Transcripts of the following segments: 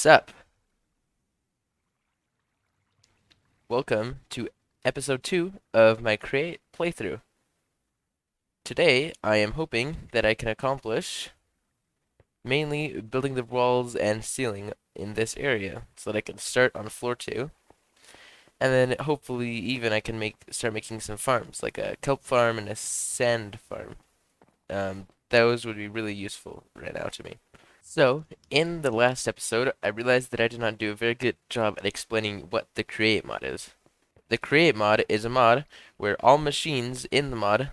Sup? Welcome to episode 2 of my Create playthrough. Today, I am hoping that I can accomplish mainly building the walls and ceiling in this area so that I can start on floor 2, and then hopefully even I can start making some farms, like a kelp farm and a sand farm. Those would be really useful right now to me. So, in the last episode, I realized that I did not do a very good job at explaining what the Create mod is. The Create mod is a mod where all machines in the mod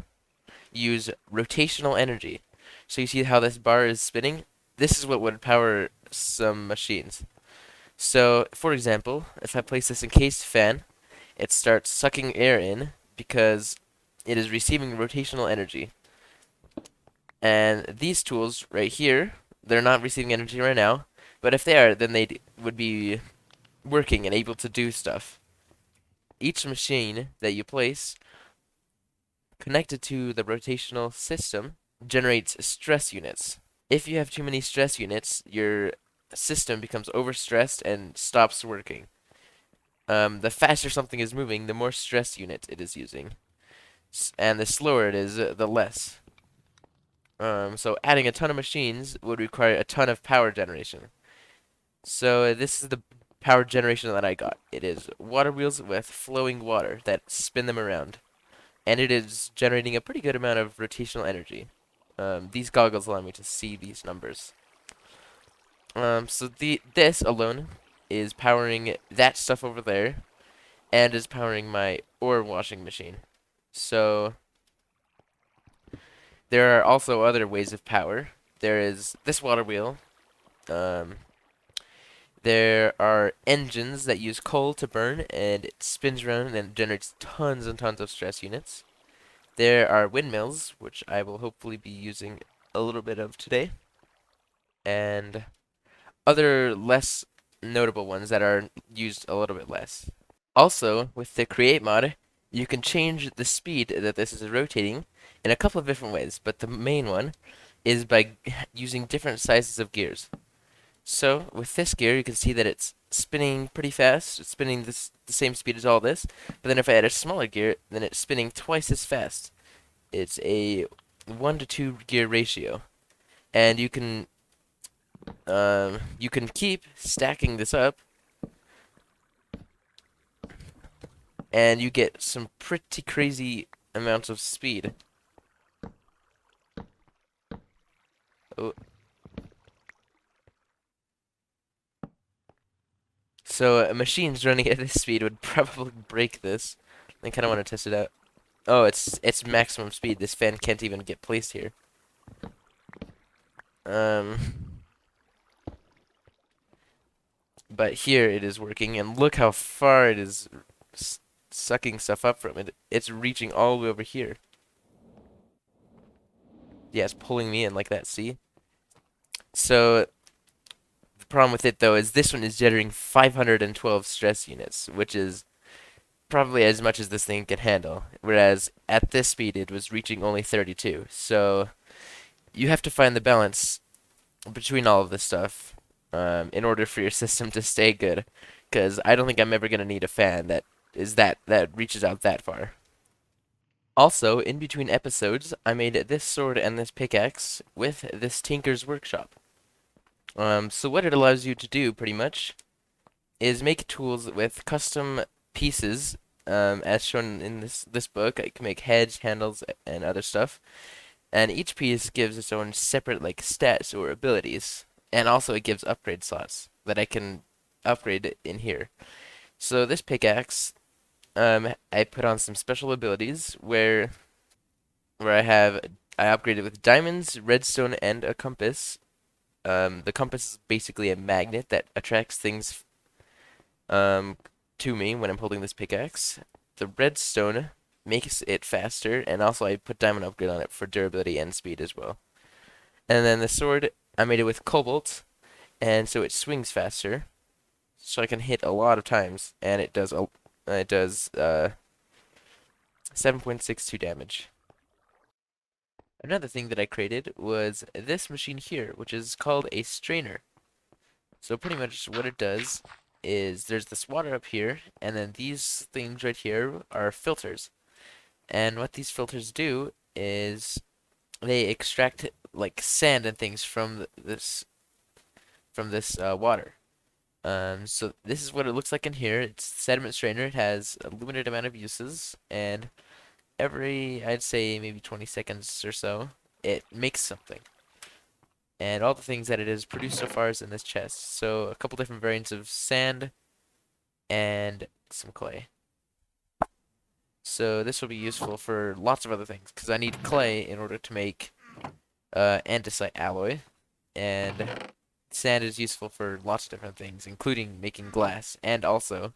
use rotational energy. So you see how this bar is spinning? This is what would power some machines. So, for example, if I place this encased fan, it starts sucking air in because it is receiving rotational energy. And these tools right here, they're not receiving energy right now, but if they are, then they would be working and able to do stuff. Each machine that you place connected to the rotational system generates stress units. If you have too many stress units, your system becomes overstressed and stops working. The faster something is moving, the more stress unit it is using. And the slower it is, the less. So adding a ton of machines would require a ton of power generation. So this is the power generation that I got. It is water wheels with flowing water that spin them around. And it is generating a pretty good amount of rotational energy. These goggles allow me to see these numbers. So this alone is powering that stuff over there, and is powering my ore washing machine. So there are also other ways of power. There is this water wheel. Um, there are engines that use coal to burn, and it spins around and generates tons and tons of stress units. There are windmills, which I will hopefully be using a little bit of today, and other less notable ones that are used a little bit less. Also, with the Create mod, you can change the speed that this is rotating in a couple of different ways, but the main one is by using different sizes of gears. So, with this gear, you can see that it's spinning pretty fast. It's spinning the same speed as all this, but then if I add a smaller gear, then it's spinning twice as fast. It's a 1 to 2 gear ratio. And you can keep stacking this up, and you get some pretty crazy amounts of speed. Oh. So a machine's running at this speed would probably break this. I kind of want to test it out. Oh, it's maximum speed. This fan can't even get placed here. Um, but here it is working, and look how far it is sucking stuff up from it. It's reaching all the way over here. Yeah, it's pulling me in like that, see? So the problem with it though is this one is generating 512 stress units, which is probably as much as this thing can handle. Whereas at this speed it was reaching only 32. So you have to find the balance between all of this stuff in order for your system to stay good. Because I don't think I'm ever gonna need a fan that reaches out that far. Also, in between episodes, I made this sword and this pickaxe with this Tinker's Workshop. So what it allows you to do, pretty much, is make tools with custom pieces, as shown in this book. I can make heads, handles, and other stuff. And each piece gives its own separate like stats or abilities, and also it gives upgrade slots that I can upgrade in here. So this pickaxe, I put on some special abilities where I upgraded with diamonds, redstone, and a compass. The compass is basically a magnet that attracts things um, to me when I'm holding this pickaxe. The redstone makes it faster, and also I put diamond upgrade on it for durability and speed as well. And then the sword, I made it with cobalt, and so it swings faster, so I can hit a lot of times, and it does 7.62 damage. Another thing that I created was this machine here, which is called a strainer. So pretty much what it does is there's this water up here, and then these things right here are filters. And what these filters do is they extract like sand and things from this water. So this is what it looks like in here. It's the sediment strainer. It has a limited amount of uses, and every, I'd say maybe 20 seconds or so, it makes something. And all the things that it has produced so far is in this chest. So a couple different variants of sand and some clay. So this will be useful for lots of other things, because I need clay in order to make andesite alloy, and sand is useful for lots of different things, including making glass, and also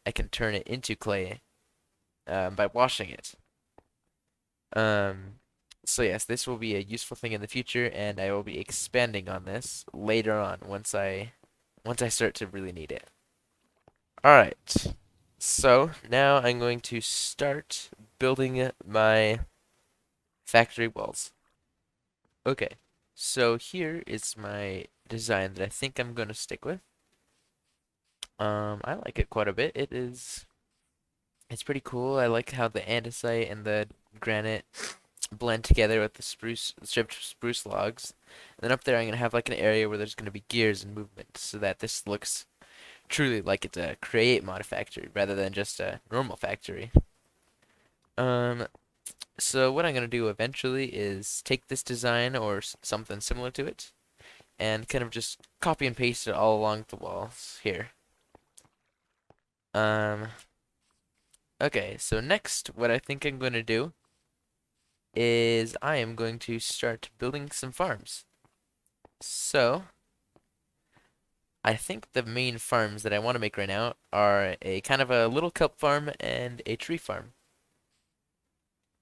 I can turn it into clay by washing it. Um, so yes, this will be a useful thing in the future, and I will be expanding on this later on once I start to really need it. All right. So now I'm going to start building my factory walls. Okay. So here is my design that I think I'm going to stick with. I like it quite a bit. It's pretty cool. I like how the andesite and the granite blend together with the stripped spruce logs. And then up there I'm gonna have like an area where there's gonna be gears and movement, so that this looks truly like it's a create mod factory rather than just a normal factory. Um, so what I'm gonna do eventually is take this design or something similar to it and kind of just copy and paste it all along the walls here. Um, okay, so next, what I think I'm gonna do is I am going to start building some farms. So, I think the main farms that I want to make right now are a kind of a little kelp farm and a tree farm.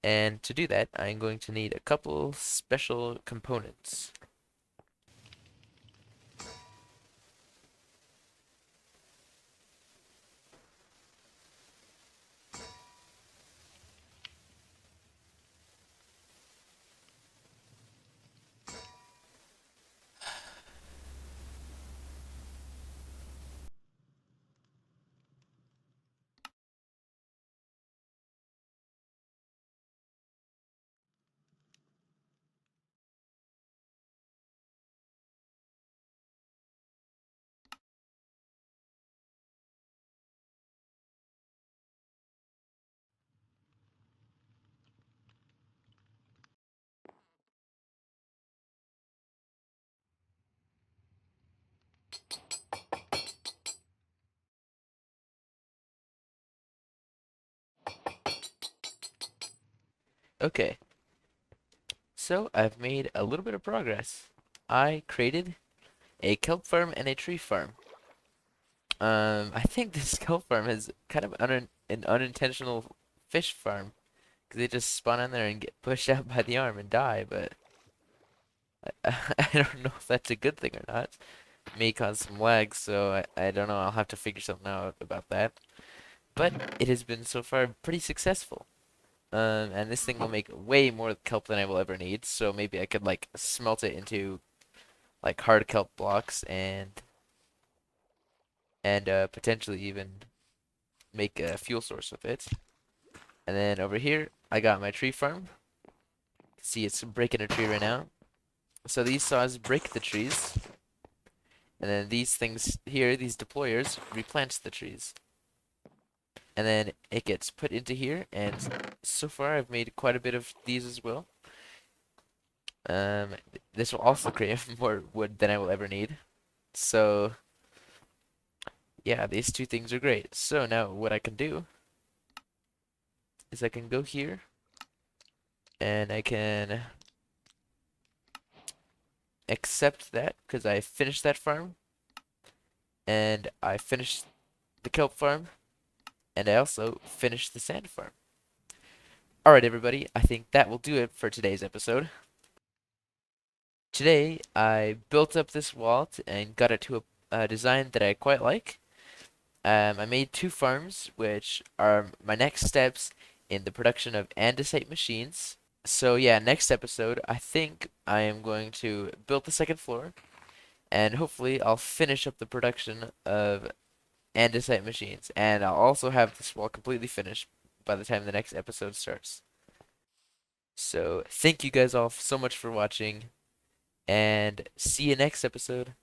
And to do that, I'm going to need a couple special components. Okay, so I've made a little bit of progress. I created a kelp farm and a tree farm. I think this kelp farm is kind of an unintentional fish farm, because they just spawn in there and get pushed out by the arm and die, but I don't know if that's a good thing or not. It may cause some lag, so I don't know. I'll have to figure something out about that. But it has been so far pretty successful. And this thing will make way more kelp than I will ever need, so maybe I could like smelt it into like hard kelp blocks and potentially even make a fuel source with it. And then over here, I got my tree farm. See, it's breaking a tree right now. So these saws break the trees, and then these things here, these deployers, replants the trees. And then it gets put into here, and so far I've made quite a bit of these as well. Um, this will also create more wood than I will ever need. So, yeah, these two things are great. So now what I can do is I can go here, and I can accept that because I finished that farm, and I finished the kelp farm, and I also finished the sand farm. Alright, everybody, I think that will do it for today's episode. Today, I built up this wall and got it to a design that I quite like. I made two farms, which are my next steps in the production of andesite machines. So yeah, next episode, I think I am going to build the second floor. and hopefully I'll finish up the production of andesite machines, and I'll also have this wall completely finished by the time the next episode starts. So thank you guys all so much for watching, and see you next episode.